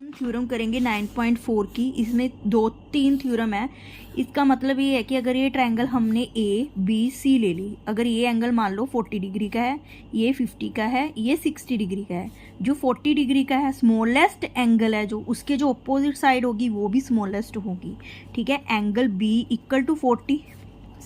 Theorem करेंगे 9.4 की। इसमें 2-3 थ्योरम है। इसका मतलब ये है कि अगर ये ट्रायंगल हमने ए बी सी ले ली, अगर ये एंगल मान लो 40 डिग्री का है, ये 50 का है, ये 60 डिग्री का है। जो 40 डिग्री का है स्मॉलेस्ट एंगल है, जो उसके जो अपोजिट साइड होगी वो भी स्मॉलेस्ट होगी। ठीक है, angle B equal to 40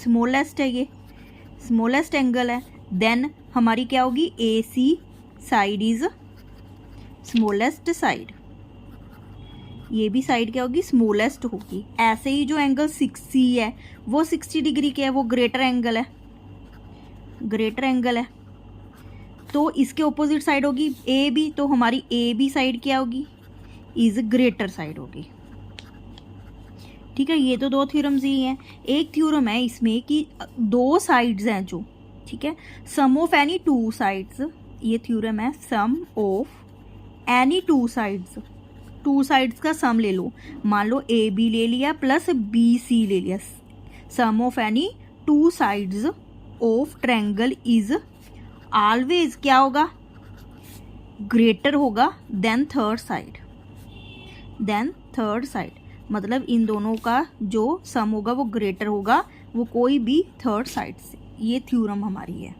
smallest है, ये स्मॉलेस्ट एंगल है। देन हमारी क्या होगी, A C side is smallest side, ये भी साइड क्या होगी, स्मॉलेस्ट होगी। ऐसे ही जो एंगल 6C है वो 60 डिग्री के है, वो ग्रेटर एंगल है, ग्रेटर एंगल है। तो इसके ऑपोजिट साइड होगी ए बी, तो हमारी ए बी साइड क्या होगी, इज ग्रेटर साइड होगी। ठीक है, ये तो दो थ्योरम्स ही हैं। एक थ्योरम है इसमें कि दो साइड्स हैं जो, ठीक है, sum of any two sides, ये थ्योरम है sum of any two sides, two sides का सम ले लो। मान लो ए बी ले लिया प्लस बी सी ले लिया। Sum of any two sides of triangle is always क्या होगा, ग्रेटर होगा than third side, than third side. मतलब इन दोनों का जो सम होगा वो ग्रेटर होगा, वो कोई भी थर्ड साइड से। ये थ्योरम हमारी है।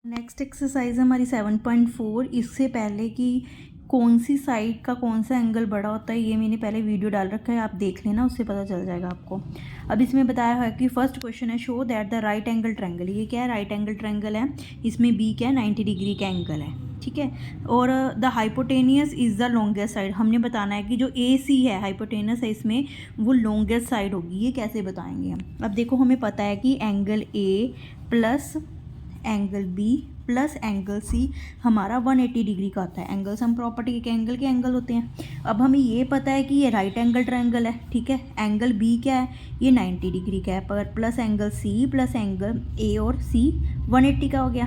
नेक्स्ट एक्सरसाइज है हमारी 7.4। इससे पहले कि कौन सी साइड का कौन सा एंगल बड़ा होता है ये मैंने पहले वीडियो डाल रखा है, आप देख लेना, उससे पता चल जाएगा आपको। अब इसमें बताया है कि फर्स्ट क्वेश्चन है show that the right angle triangle, ये क्या है, राइट एंगल ट्रायंगल है। इसमें बी क्या है, 90 डिग्री का एंगल है। ठीक है, और the hypotenuse is the longest side, हमने बताना है कि जो ए सी है हाइपोटेनियस है इसमें, वो लॉन्गेस्ट साइड होगी। ये कैसे बताएंगे हम, अब देखो हमें पता है कि angle A plus angle B plus angle C हमारा 180 डिग्री का होता है। एंगल सम प्रॉपर्टी के एंगल के एंगल होते हैं। अब हमें ये पता है कि ये राइट एंगल ट्रायंगल है। ठीक है, एंगल बी क्या है, ये 90 डिग्री का है, पर plus angle C plus angle A और सी 180 का हो गया।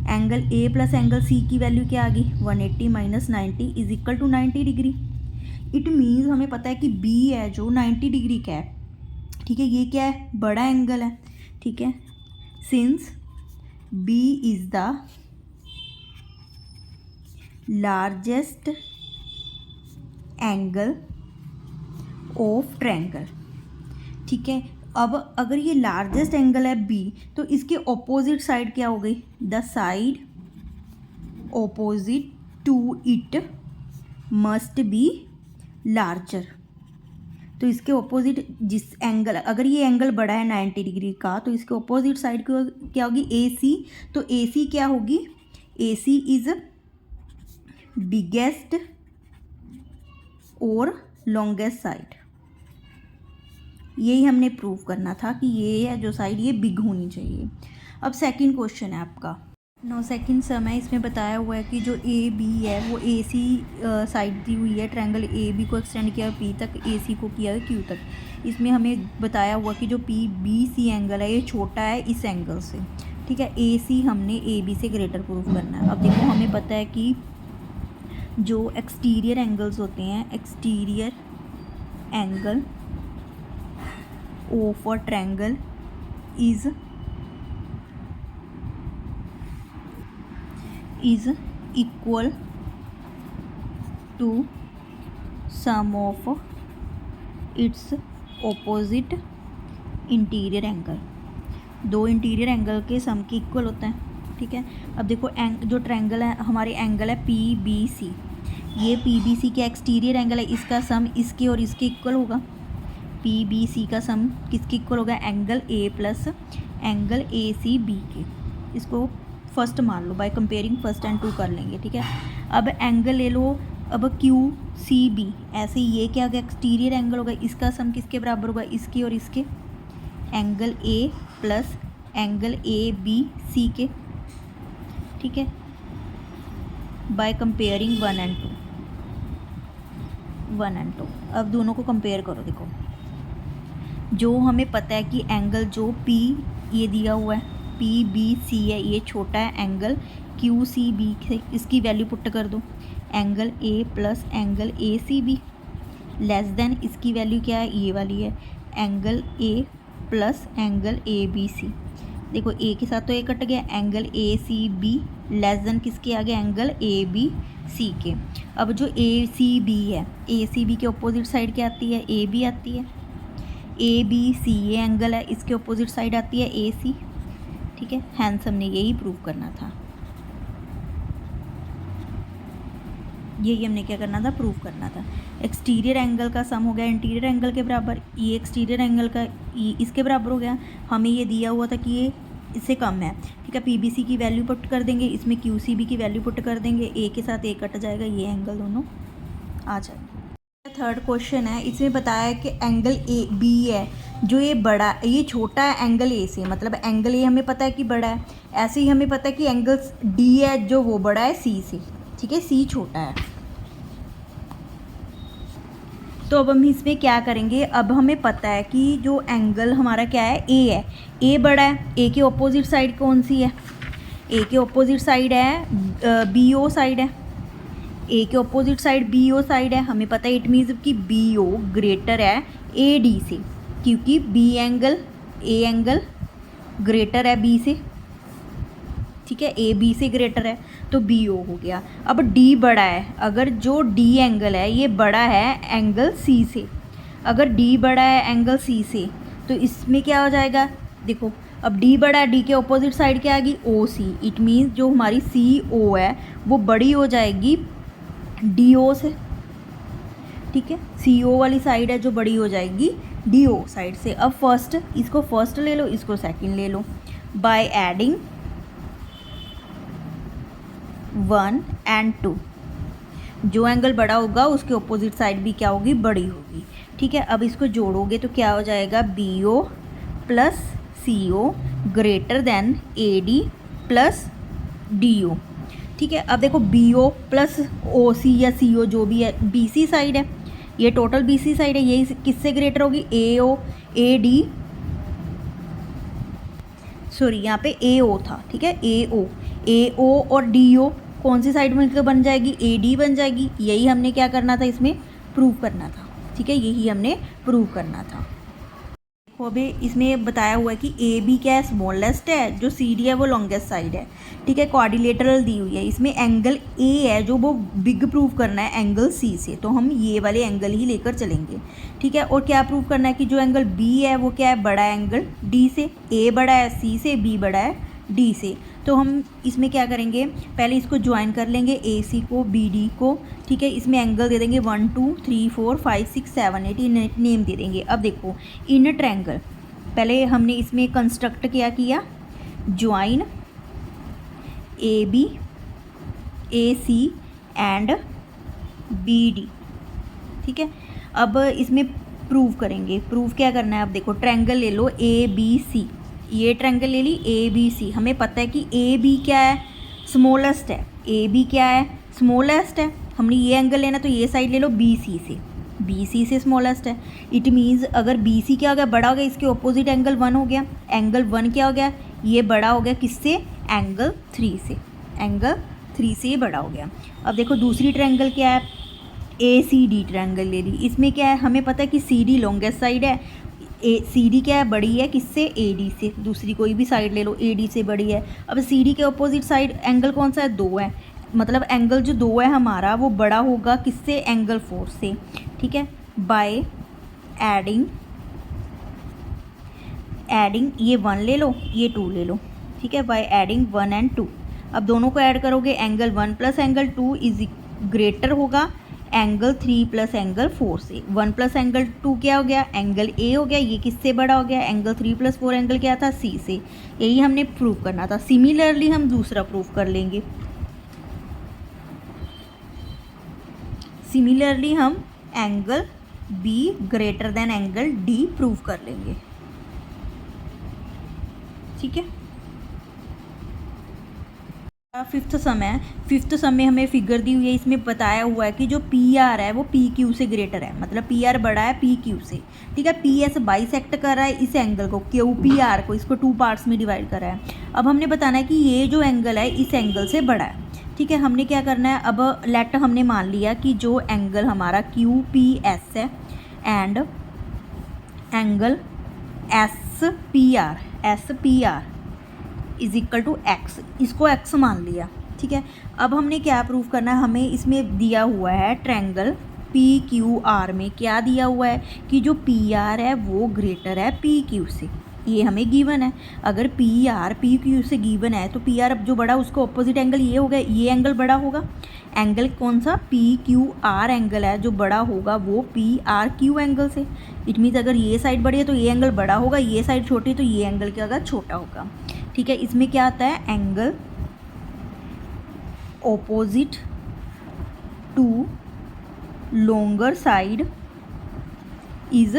Angle A plus angle C की वैल्यू क्या आ गई, 180 minus 90 is equal to 90 degree. It means हमें पता है कि बी है जो 90 डिग्री का है। ठीक है, ये क्या है, बड़ा एंगल है। ठीक है, since B is the largest angle of triangle। ठीक है, अब अगर ये लार्जेस्ट एंगल है B, तो इसके ऑपोजिट साइड क्या हो गई, the side opposite to it must be larger. तो इसके ऑपोजिट जिस एंगल, अगर ये एंगल बड़ा है 90 डिग्री का, तो इसके ऑपोजिट साइड क्या होगी, ए सी। तो ए सी क्या होगी, ए सी इज बिगेस्ट और लॉन्गेस्ट साइड। यही हमने प्रूव करना था कि ये है जो साइड, ये बिग होनी चाहिए। अब सेकंड क्वेश्चन है आपका 9 सेकंड सम है। इसमें बताया हुआ है कि जो ए बी है वो ए सी साइड दी हुई है, ट्रायंगल ए बी को एक्सटेंड किया पी तक, ए सी को किया है क्यू तक। इसमें हमें बताया हुआ कि जो पी बी सी एंगल है ये छोटा है इस एंगल से। ठीक है, ए सी हमने ए बी से ग्रेटर प्रूव करना है। अब देखो हमें पता है कि जो एक्सटीरियर एंगल्स होते हैं, exterior angle of a triangle is equal to sum of its opposite interior angle. दो इंटीरियर एंगल के सम के इक्वल होता है। ठीक है, अब देखो जो ट्रायंगल है हमारे एंगल है पी बी सी, ये पी बी सी के एक्सटीरियर एंगल है, इसका सम इसके और इसके इक्वल होगा। पी बी सी का सम किसके इक्वल होगा, angle A plus angle A C B के। इसको फर्स्ट मान लो, by comparing first and two कर लेंगे। ठीक है, अब एंगल ले लो, अब क्यू सी बी, ऐसे ये क्या होगा, एक्सटीरियर एंगल होगा, इसका सम किसके बराबर होगा, इसके और इसके, angle A plus angle A B C के। ठीक है, बाय कंपेयरिंग 1 एंड 2। अब दोनों को कंपेयर करो। देखो जो हमें पता है कि एंगल जो पी ये दिया हुआ है पी बी सी है, ये छोटा है एंगल क्यू सी बी से, इसकी वैल्यू पुट कर दो, angle A plus angle A C B less than, इसकी वैल्यू क्या है, ये वाली है, angle A plus angle A B C. देखो ए के साथ तो ए कट गया, angle A C B less than किसके आ गया, एंगल ए बी सी के। अब जो ए सी बी है, ए सी बी के अपोजिट साइड क्या आती है, ए बी आती है। ए बी सी ये एंगल है, इसके अपोजिट साइड आती है ए सी, ठीक है। हैंस हमने यही प्रूव करना था, यही हमने क्या करना था, प्रूव करना था। एक्सटीरियर एंगल का सम हो गया इंटीरियर एंगल के बराबर, ये एक्सटीरियर एंगल का इसके बराबर हो गया। हमें ये दिया हुआ था कि ये इससे कम है, ठीक है। पीबीसी की वैल्यू पुट कर देंगे, इसमें क्यूसीबी की वैल्यू पुट कर देंगे, ए के साथ ए कट जाएगा, ये एंगल दोनों आ जाएंगे। थर्ड क्वेश्चन है, इसमें बताया है कि एंगल ए बी है जो ये बड़ा, ये छोटा है एंगल ए से, मतलब एंगल ए हमें पता है कि बड़ा है। ऐसे ही हमें पता है कि एंगल डी है जो वो बड़ा है सी से, ठीक है, सी छोटा है। तो अब हम इसमें क्या करेंगे, अब हमें पता है कि जो एंगल हमारा क्या है, ए है, ए बड़ा है। ए के ऑपोजिट साइड कौन सी है, ए के ऑपोजिट साइड है बी ओ साइड है, ए के opposite side B O side है। हमें पता है इट मीन्स कि बी ओ ग्रेटर है ए डी से, क्योंकि B angle A angle greater है बी से, ठीक है, ए बी से ग्रेटर है, तो बी ओ हो गया। अब डी बड़ा है, अगर जो डी एंगल है ये बड़ा है एंगल सी से, अगर डी बड़ा है एंगल सी से तो इसमें क्या हो जाएगा, देखो अब डी बड़ा है, डी के ऑपोजिट साइड क्या आ गई, ओ सी। इट मीन्स जो हमारी सी ओ है वो बड़ी हो जाएगी डी ओ से, ठीक है, सी ओ वाली साइड है जो बड़ी हो जाएगी डी ओ साइड से। अब फर्स्ट, इसको फर्स्ट ले लो, इसको सेकंड ले लो, बाय एडिंग 1 and 2, जो एंगल बड़ा होगा उसके ऑपोजिट साइड भी क्या होगी, बड़ी होगी, ठीक है। अब इसको जोड़ोगे तो क्या हो जाएगा, B O plus C O greater than A D plus D O, ठीक है। अब देखो बी ओ प्लस ओ सी या सी ओ जो भी है, बी सी साइड है, ये टोटल बी सी साइड है, ये किससे ग्रेटर होगी, ए ओ ए डी, सॉरी यहाँ पे ए ओ था, ठीक है, ए ओ और डी ओ कौन सी साइड मिलकर बन जाएगी, ए डी बन जाएगी। यही हमने क्या करना था, इसमें प्रूव करना था, ठीक है, यही हमने प्रूव करना था। देखो अभी इसमें बताया हुआ है कि ए बी क्या है, स्मॉलेस्ट है, जो सी डी है वो लॉन्गेस्ट साइड है, ठीक है। क्वाड्रिलेटरल दी हुई है, इसमें एंगल ए है जो वो बिग प्रूव करना है एंगल सी से, तो हम ये वाले एंगल ही लेकर चलेंगे, ठीक है। और क्या प्रूव करना है कि जो एंगल बी है वो क्या है, बड़ा है एंगल डी से, ए बड़ा है सी से, बी बड़ा है डी से। तो हम इसमें क्या करेंगे, पहले इसको ज्वाइन कर लेंगे ए सी को बी डी को, ठीक है। इसमें एंगल दे देंगे 1 2 3 4 5 6 7 8 नेम दे देंगे। अब देखो इन ट्रायंगल, पहले हमने इसमें कंस्ट्रक्ट क्या किया, join A B A C and B D, ठीक है। अब इसमें प्रूव करेंगे, प्रूव क्या करना है, अब देखो ट्रायंगल ले लो ए बी सी, ये ट्रायंगल ले ली ए बी सी, हमें पता है कि ए बी क्या है, स्मॉलेस्ट है, ए बी क्या है, स्मॉलेस्ट है। हमने ये एंगल लेना तो ये साइड ले लो बी सी से, बी सी से स्मॉलेस्ट है। इट मीन्स अगर बी सी क्या हो गया, बड़ा हो गया, इसके ऑपोजिट एंगल 1 हो गया, एंगल 1 क्या हो गया, ये बड़ा हो गया किससे, एंगल 3 से, एंगल 3 से ये बड़ा हो गया। अब देखो दूसरी ट्रायंगल क्या है, ए सी डी ट्रायंगल ले ली, इसमें क्या है, हमें पता है कि सी डी लॉन्गेस्ट साइड है, ए सी डी क्या है, बड़ी है किससे, ए डी से, दूसरी कोई भी साइड ले लो ए डी से बड़ी है। अब सी डी के ऑपोजिट साइड एंगल कौन सा है, 2 है, मतलब एंगल जो 2 है हमारा वो बड़ा होगा किससे, एंगल 4 से, ठीक है। बाय एडिंग ये 1 ले लो, ये 2 ले लो, ठीक है, बाय एडिंग 1 and 2। अब दोनों को ऐड करोगे, angle 1 plus angle 2 is greater होगा एंगल 3 प्लस एंगल 4 से। 1 प्लस एंगल 2 क्या हो गया, एंगल ए हो गया, ये किससे बड़ा हो गया, एंगल 3 प्लस 4 एंगल क्या था, सी से। यही हमने प्रूव करना था। सिमिलरली हम दूसरा प्रूव कर लेंगे, सिमिलरली हम angle be greater than angle D prove कर लेंगे, ठीक है। फिफ्थ सम है, फिफ्थ सम में हमें फिगर दी हुई है, इसमें बताया हुआ है कि जो पी आर है वो पी क्यू से ग्रेटर है, मतलब पी आर बड़ा है पी क्यू से, ठीक है। पी एस बाइसेक्ट कर रहा है इस एंगल को, क्यू पी आर को, इसको 2 पार्ट्स में डिवाइड कर रहा है। अब हमने बताना है कि ये जो एंगल है इस एंगल से बड़ा है, ठीक है। हमने क्या करना है, अब लेट हमने मान लिया कि जो एंगल हमारा क्यू पी एस है and angle S P R is equal to X, इसको एक्स मान लिया, ठीक है। अब हमने क्या प्रूव करना है, हमें इसमें दिया हुआ है ट्रायंगल पी क्यू आर में क्या दिया हुआ है कि जो पी आर है वो ग्रेटर है पी क्यू से, ये हमें गिवन है। अगर पी आर पी क्यू से गिवन है तो पी आर जो बड़ा उसका ऑपोजिट एंगल ये होगा, ये एंगल बड़ा होगा। एंगल कौन सा, पी क्यू आर एंगल है जो बड़ा होगा वो पी आर क्यू एंगल से। इट मीन्स अगर ये साइड बड़ी है तो ये एंगल बड़ा होगा, ये साइड छोटी है तो ये एंगल क्या होगा, छोटा होगा। ठीक है, इसमें क्या आता है, angle opposite to longer side is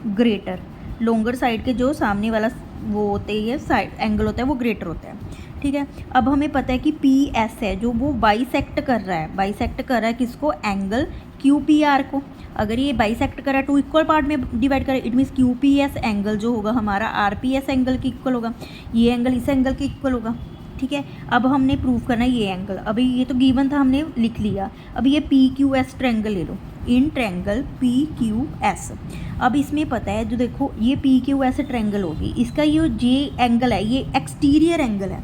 greater. Longer side के जो सामने वाला वो होते हैं साइड एंगल होता है वो ग्रेटर होता है। ठीक है, अब हमें पता है कि पी एस है जो वो बाइसेक्ट कर रहा है, बाइसेक्ट कर रहा है किसको, एंगल क्यू पी आर को। अगर ये बाइसेक्ट कर रहा है टू इक्वल पार्ट में डिवाइड करे, it means Q P S angle जो होगा हमारा आर पी एस एंगल के इक्वल होगा, ये एंगल इस एंगल के इक्वल होगा। ठीक है, अब हमने प्रूव करना है ये एंगल, अभी ये तो गिवन था हमने लिख लिया। अब ये पी क्यू एस ट्रायंगल ले लो, in triangle P Q S. अब इसमें पता है जो देखो ये पी क्यू एस ट्रायंगल होगी, इसका ये जे एंगल है ये एक्सटीरियर एंगल है।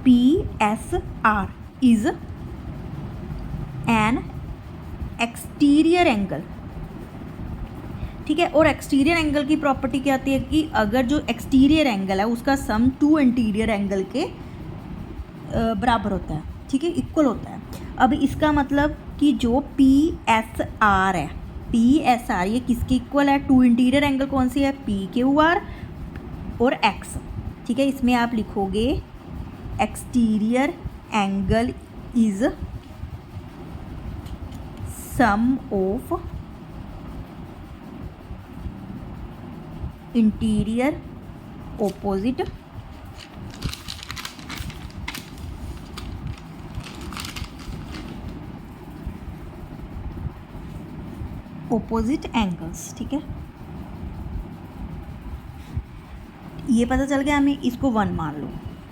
P S R is an exterior angle. ठीक है, और एक्सटीरियर एंगल की प्रॉपर्टी क्या आती है कि अगर जो एक्सटीरियर एंगल है उसका सम टू इंटीरियर एंगल के बराबर होता है। ठीक है, इक्वल होता है। अब इसका मतलब कि जो पी एस आर है, पी एस आर ये किसके इक्वल है, टू इंटीरियर एंगल कौन सी है, पी क्यू आर और एक्स। ठीक है, इसमें आप लिखोगे exterior angle is sum of interior opposite opposite angles. ठीक है, ये पता चल गया हमें, इसको 1 मान लो।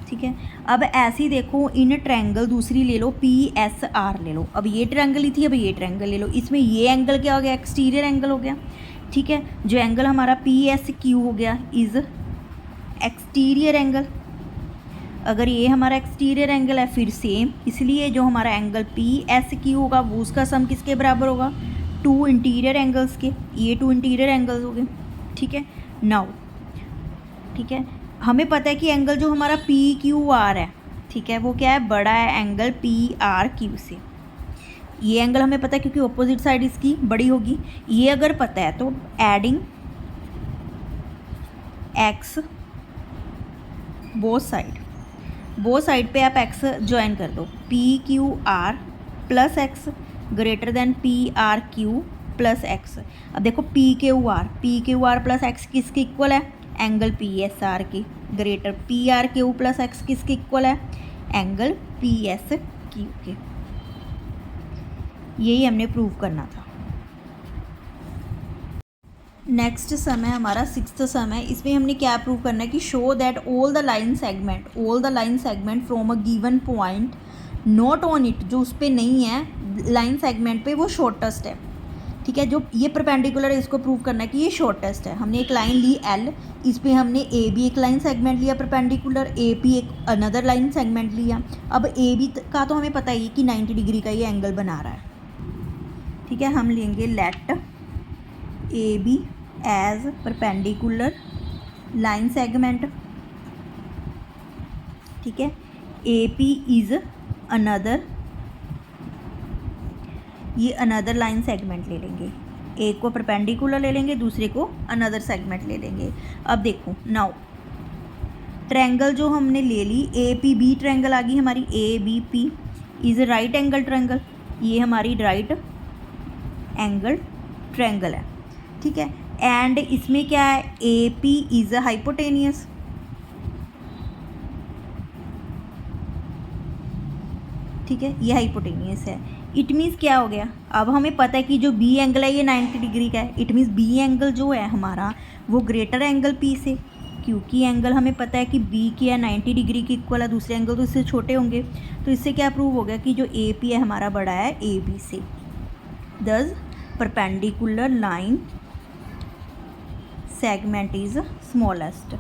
ठीक है, अब ऐसे ही देखो इन ट्रायंगल दूसरी ले लो, पी एस आर ले लो। अब ये ट्रायंगल ही थी, अब ये ट्रायंगल ले लो, इसमें ये एंगल क्या हो गया, एक्सटीरियर एंगल हो गया। ठीक है, जो एंगल हमारा पी एस क्यू हो गया इज एक्सटीरियर एंगल। अगर ये हमारा एक्सटीरियर एंगल है फिर सेम, इसलिए जो हमारा एंगल पी एस क्यू होगा वो उसका सम किसके बराबर होगा, टू इंटीरियर एंगल्स के। ये टू इंटीरियर एंगल्स हो गए। ठीक है, नाउ ठीक है, हमें पता है कि एंगल जो हमारा पी क्यू आर है, ठीक है, वो क्या है, बड़ा है एंगल पी आर क्यू से। ये एंगल हमें पता है क्योंकि ऑपोजिट साइड इसकी बड़ी होगी। ये अगर पता है तो एडिंग एक्स बोथ साइड पे आप एक्स ज्वाइन कर दो, P Q are plus x greater than P R Q plus x. अब देखो P Q are plus x किसके इक्वल है, एंगल पी एस आर की, greater P R Q plus x किसके इक्वल है, angle P S Q के। यही हमने प्रूव करना था। नेक्स्ट सम है हमारा 6th सम है। इसमें हमने क्या प्रूव करना है कि show that all the line segment from a given point not on it, जो उस पर नहीं है लाइन सेगमेंट पे वो शॉर्टेस्ट है। ठीक है, जो ये परपेंडिकुलर है इसको प्रूव करना है कि ये शॉर्टेस्ट है। हमने एक लाइन ली एल, इस पर हमने ए बी एक लाइन सेगमेंट लिया परपेंडिकुलर, ए पी एक अनदर लाइन सेगमेंट लिया। अब ए बी का तो हमें पता ही कि 90 डिग्री का ये एंगल बना रहा है। ठीक है, हम लेंगे let A B as perpendicular line segment. ठीक है, ए पी इज अनदर, ये अनदर लाइन सेगमेंट ले लेंगे, एक को परपेंडिकुलर ले लेंगे दूसरे को अनदर सेगमेंट ले लेंगे। अब देखो नाउ ट्रायंगल जो हमने ले ली ए पी बी ट्रायंगल आ गई हमारी, A B P is right angle triangle, ये हमारी राइट एंगल ट्रायंगल है। ठीक है, एंड इसमें क्या है, A P is a hypotenuse. ठीक है, ये हाइपोटेनियस है। इट मीन्स क्या हो गया, अब हमें पता है कि जो बी एंगल है ये 90 डिग्री का है। इट मीन्स बी एंगल जो है हमारा वो ग्रेटर एंगल पी से, क्योंकि एंगल हमें पता है कि बी की है 90 डिग्री की इक्वल है, दूसरे एंगल तो इससे छोटे होंगे। तो इससे क्या प्रूव हो गया कि जो ए पी है हमारा बड़ा है ए बी से। दस perpendicular line segment is smallest.